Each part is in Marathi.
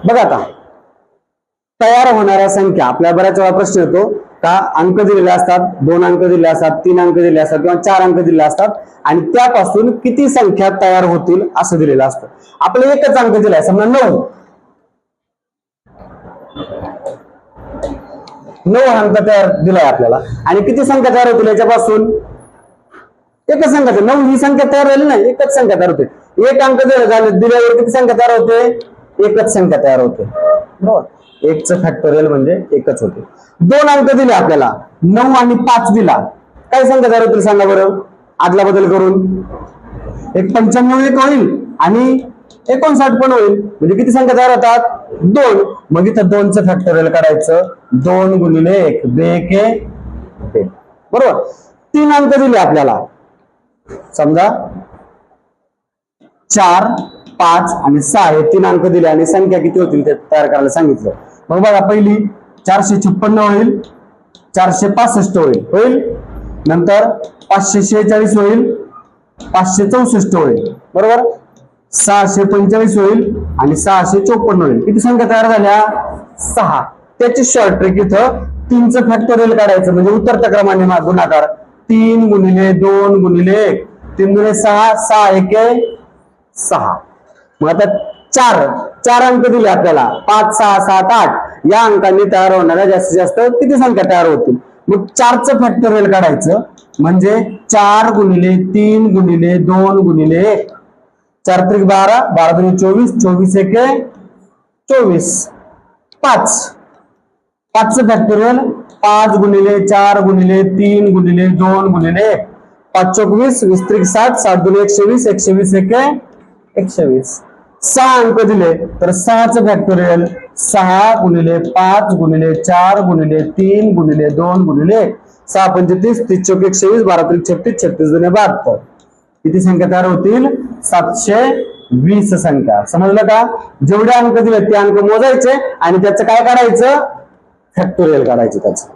बघा आता तयार होणाऱ्या संख्या आपल्याला बऱ्याच वेळा प्रश्न येतो का अंक दिलेले असतात, 2 अंक दिले असतात, 3 अंक दिले असतात किंवा 4 अंक दिले असतात आणि त्यापासून किती संख्या तयार होतील असं दिलेलं असतं. आपल्याला एकच अंक दिलाय समजा 9 अंक तयार दिलाय आपल्याला आणि किती संख्या तयार होतील याच्यापासून एकच संख्या 9 ही संख्या तयार झाली ना, एकच संख्या तयार होते. एक अंक दिल्यावर किती संख्या तयार होते, एकच संख्या तयार होते बरोबर. 1 चं फॅक्टोरियल म्हणजे एकच होते. 2 अंक दिले आपल्याला 9 आणि 5 दिला, काय संख्या तयार होतील सांगा बरं आदला बदल करून. एक 95 एक होईल आणि 59 पण होईल म्हणजे किती संख्या तयार होतात 2. मग इथं 2 चं फॅक्टोरियल काढायचं 2 गुणिले 1 2 बरोबर. 3 अंक दिले आपल्याला समजा 4 5 आणि 6 हे 3 अंक दिले आणि संख्या किती होतील ते तयार करायला सांगितलं. मग बघा पहिली 456 होईल, 465 होईल नंतर 546 होईल, 564 होईल बरोबर, 645 होईल आणि 654 होईल. किती संख्या तयार झाल्या 6. त्याची शॉर्ट ट्रिक इथं 3 चं फॅक्टोरियल काढायचं म्हणजे उतरत्या क्रमाने गुणाकार 3 गुणिले 2 गुणिले 1 3 गुणिले 6 6 1 6. मग आता 4 अंक दिले आपल्याला 5 6 7 8 या अंकांनी तयार होणाऱ्या जास्तीत जास्त किती संख्या तयार होतील. मग 4 चं फॅक्टोरियल काढायचं म्हणजे 4 गुणिले 3 गुणिले 2 गुणिले 1 4 त्रिक 12 12 दुनी 24 24 1 24 5 5 चं फॅक्टोरियल 5 गुणिले 4 गुणिले 3 गुणिले 2 गुणिले 1 5 चौक 20 20 त्रिक 60 60 दुनी 120 120 1 120. 6 अंक दिले तर 6 चं फॅक्टोरियल 6 गुणिले 5 गुणिले 4 गुणिले 3 गुणिले 2 गुणिले 1 6 35 30 चौक 120 12 त्रिक 36 36 दुनी 72. किती संख्या तयार होतील 720 संख्या. समजलं का. जेवढे अंक दिले ते अंक मोजायचे आणि त्याचं काय काढायचं फॅक्टोरियल काढायचं त्याचं.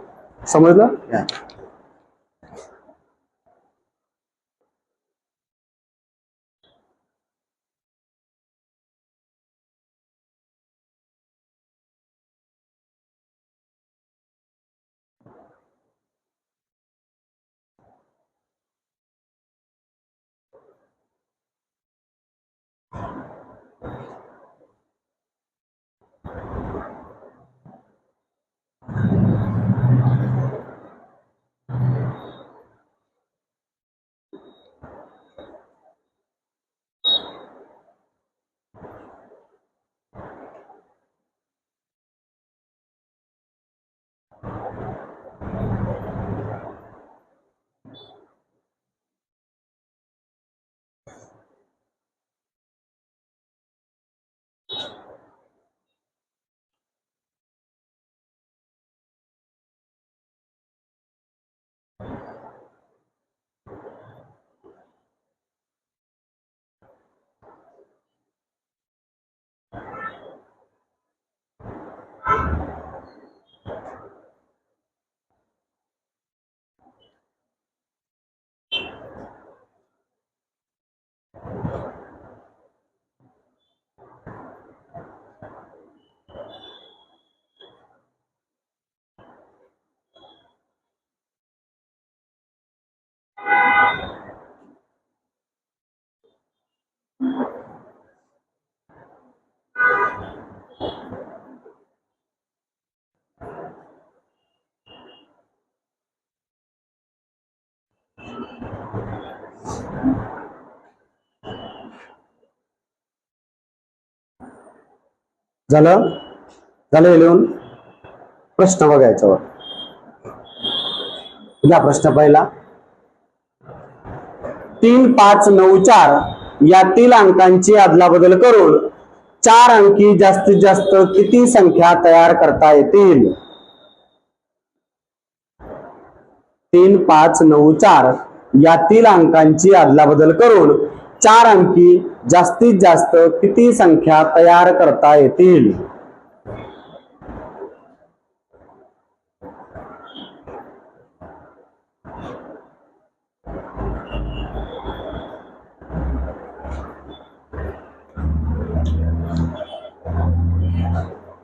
समजलं. झालं झालं लिहून. प्रश्न बघायच्यावर या प्रश्न पहिला 3 5 9 4 यातील अंकांची अदलाबदल करून 4 अंकी जास्तीत जास्त किती संख्या तयार करता येतील. 3 5 9 4 यातील अंकांची अदलाबदल करून 4 अंकी जास्तीत जास्त किती संख्या तयार करता येतील.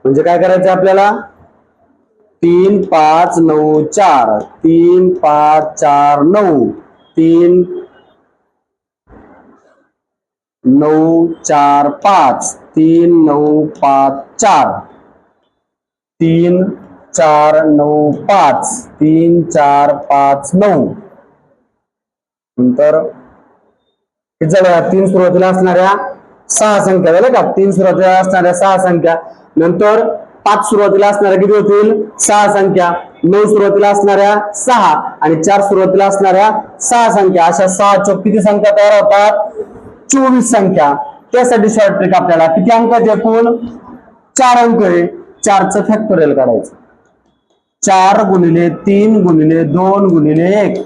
म्हणजे काय करायचं आपल्याला, 3 5 9 4, 3 5 4 9, 3 9 4 5, 3 9 5 4, 3 4 9 5, 3 4 5 9. नंतर तीन सुरुवातीला असणाऱ्या 6 संख्या झाल्या का, 3 सुरुवातीला असणाऱ्या 6 संख्या, नंतर 5 सुरुवातीला असणाऱ्या किती होतील, 6 संख्या, 9 सुरुवातीला असणाऱ्या 6 आणि 4 सुरुवातीला असणाऱ्या 6 संख्या, अशा 6 चौक किती संख्या तयार होतात, 24 संख्या. त्यासाठी शॉर्ट ट्रिक आपल्याला किती अंक आहेत, एकूण 4 अंक आहे. 4चं फॅक्टोरियल काढायचं, 4 गुणिले 3 गुणिले 2 गुणिले 1,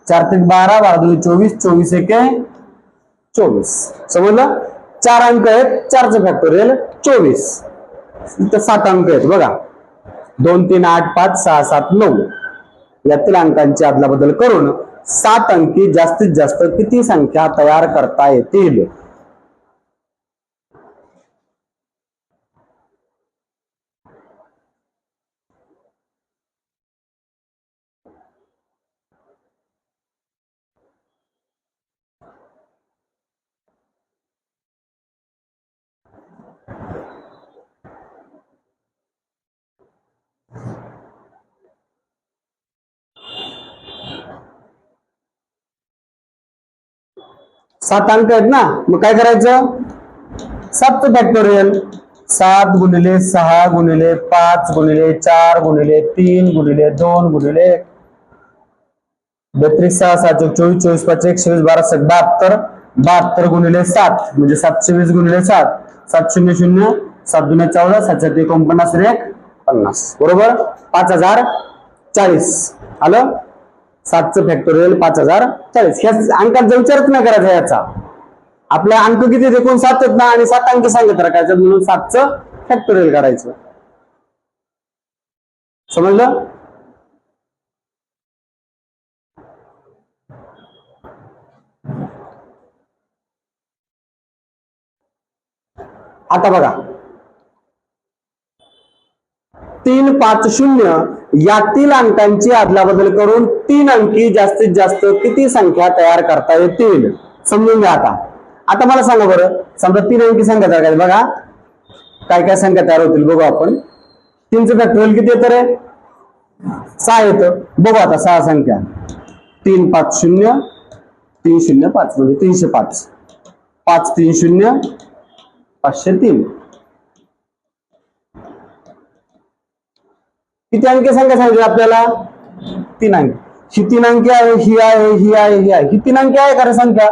4 3 12, 12 2 24, 24 1 24. समजलं, 4 अंक आहेत, 4चं फॅक्टोरियल 24. इथं 7 अंक आहेत बघा, 2 3 8 5 6 7 9. यातील अंकांची अदलाबदल करून 7 अंकी जास्तीत जास्त किती संख्या तयार करता येतील. सात अंक आहेत ना, मग काय करायचं, 7चं फॅक्टोरियल, 7 गुणिले 6 गुणिले 5 गुणिले 4 गुणिले 3 गुणिले 2 गुणिले 1, 32 6 7 24, 24 5 120, 12 72, 72 गुणिले 7 म्हणजे 720 गुणिले 7, 7 0 0, 7 2 14, 7 7 49, 1 50, बरोबर 5040 आलं. 7चं फॅक्टोरियल 5040. ह्या अंकाचा विचारच नाही करायचा, याचा आपल्या अंक किती एकूण 7 आहेत ना, आणि 7 अंक सांगत राखायचं, म्हणून 7चं फॅक्टोरियल काढायचं. समजलं. आता बघा, 3 5 0 यातील अंकांची अदलाबदल करून 3 अंकी जास्तीत जास्त किती संख्या तयार करता येतील, समजून घ्या. आता मला सांगा बरं, समजा 3 अंकी संख्या तयार करायची, बघा काय काय संख्या तयार होतील बघू आपण. 3चं फॅक्टोरियल किती येतं रे, 6 येतं. बघू आता 6 संख्या, 3 5 0, 3 0 5 म्हणजे 305, 5 3 0 503. किती अंकी संख्या सांगितली आपल्याला, 3 अंकी. ही 3 अंकी आहे, ही आहे, ही आहे, ही आहे. ही 3 अंकी आहे खरं संख्या,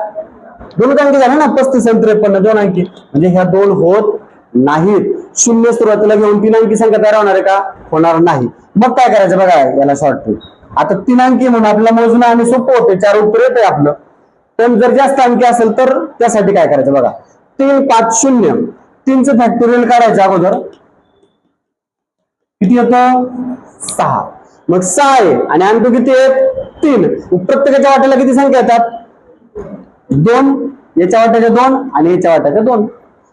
2 अंकी झाले ना, 35 आणि 53 2 अंकी, म्हणजे ह्या 2 होत नाहीत. 0 सुरुवातीला घेऊन 3 अंकी संख्या तयार होणार आहे का, होणार नाही. मग काय करायचं बघा, याला शॉर्ट ट्रिक. आता 3 अंकी म्हणून आपल्याला मोजणं आणि सोपं होते, 4 उत्तर येते आपलं. पण जर जास्त अंकी असेल तर त्यासाठी काय करायचं बघा, 3 5 0, 3चं फॅक्टोरियल काढायचं अगोदर, किती येतं 6. मग 6 आहे आणि अंक किती आहेत 3. प्रत्येकाच्या वाट्याला किती संख्या येतात, 2. याच्या वाट्याच्या 2 आणि याच्या वाट्याच्या 2.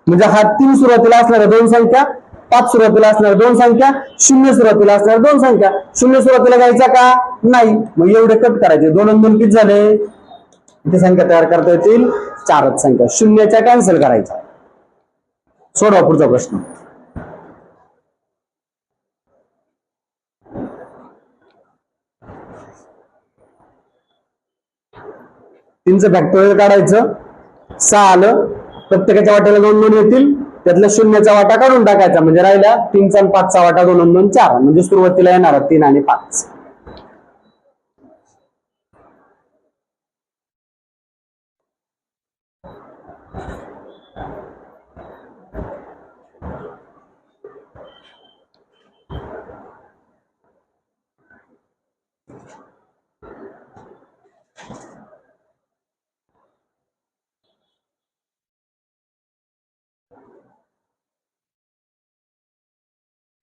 म्हणजे हा 3 सुरुवातीला असणाऱ्या 2 संख्या, 5 सुरुवातीला असणाऱ्या 2 संख्या, 0 सुरुवातीला असणाऱ्या 2 संख्या. 0 सुरुवातीला घ्यायचा का नाही, मग एवढे कट करायचे. 2 आणि 2 किती झाले, किती संख्या तयार करता येतील, 4च संख्या. 0च्या कॅन्सल करायचा. सोडवा पुढचा प्रश्न. तीनचं फॅक्टोरियल काढायचं, 6 आलं, प्रत्येकाच्या वाट्याला 2 2 येतील, त्यातल्या 0चा वाटा काढून टाकायचा, म्हणजे राहिला 3चा आणि 5चा वाटा, 2 आणि 2 4, म्हणजे सुरुवातीला येणार 3 आणि 5.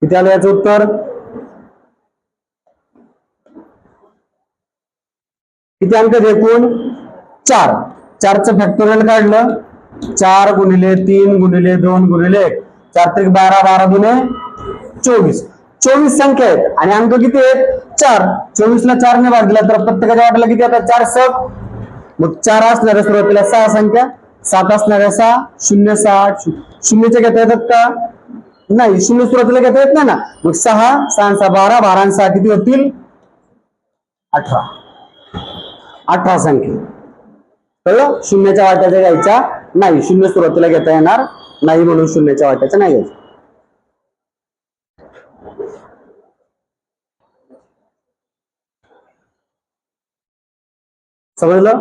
किती आलं याचं उत्तर, किती अंक एकूण 4. 4चं फॅक्टोरियल काढलं, 4 गुणिले 3 गुणिले 2 गुणिले 1, 4 3 12, 12 गुणे 24 संख्या आहेत आणि अंक किती आहेत 4. 24 ला 4 ने भाग दिला तर प्रत्येकाच्या वाट्याला किती येतात 4 सक. मग 4 असणाऱ्या सुरुवातीला 6 संख्या, 7 असणाऱ्या 6, 0 6 शून्यचे घेता येतात का नाही, शून्य सुरुवातीला घेता येत नाही ना. मग 6 6 6 12, 12 आणि 6 किती होतील 18 संख्या. कळलं. शून्याच्या वाट्याच्या घ्यायच्या नाही, शून्य सुरुवातीला घेता येणार नाही म्हणून शून्याच्या वाट्याच्या नाही घ्यायचं. समजलं.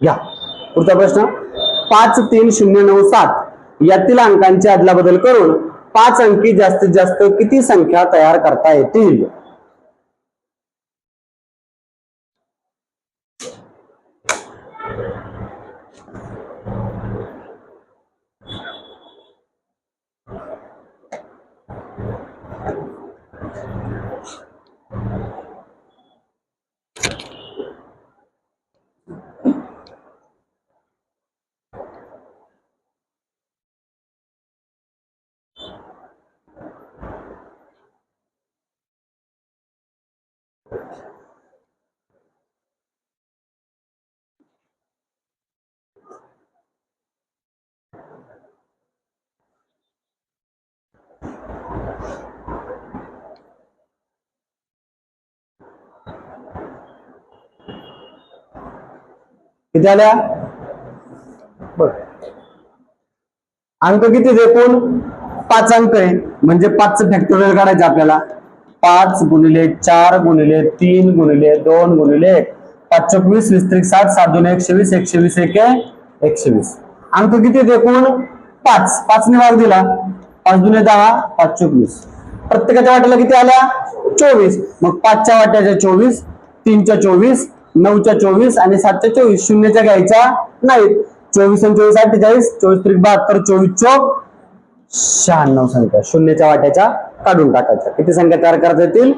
घ्या पुढचा प्रश्न. 5 3 0 9 7 यातील अंकांची अदलाबदल करून 5 अंकी जास्तीत जास्त किती संख्या तयार करता येतील. किती आल्या बघ. अंक किती एकूण 5 अंक आहे म्हणजे 5चं फॅक्टोरियल काढायचं आपल्याला. 5 गुणिले 4 गुणिले 3 गुणिले 2 गुणिले 1 5 चौक 20 20 त्रिक 60 7 2 120 120 1 120. अंक किती एकूण 5. 5 ने भाग दिला 5 दुने 10 5 चौक 20. प्रत्येकाच्या वाट्याला किती आल्या 24. मग 5च्या वाट्याच्या 24, 3च्या 24, 9च्या 24 आणि 7च्या 24. शून्यच्या घ्यायच्या नाहीत. 24 आणि 24 48, 24 त्रिक 72, 24 चौक 96 संख्या शून्यच्या वाट्याच्या काढून टाकायच्या. किती संख्या तयार करता येतील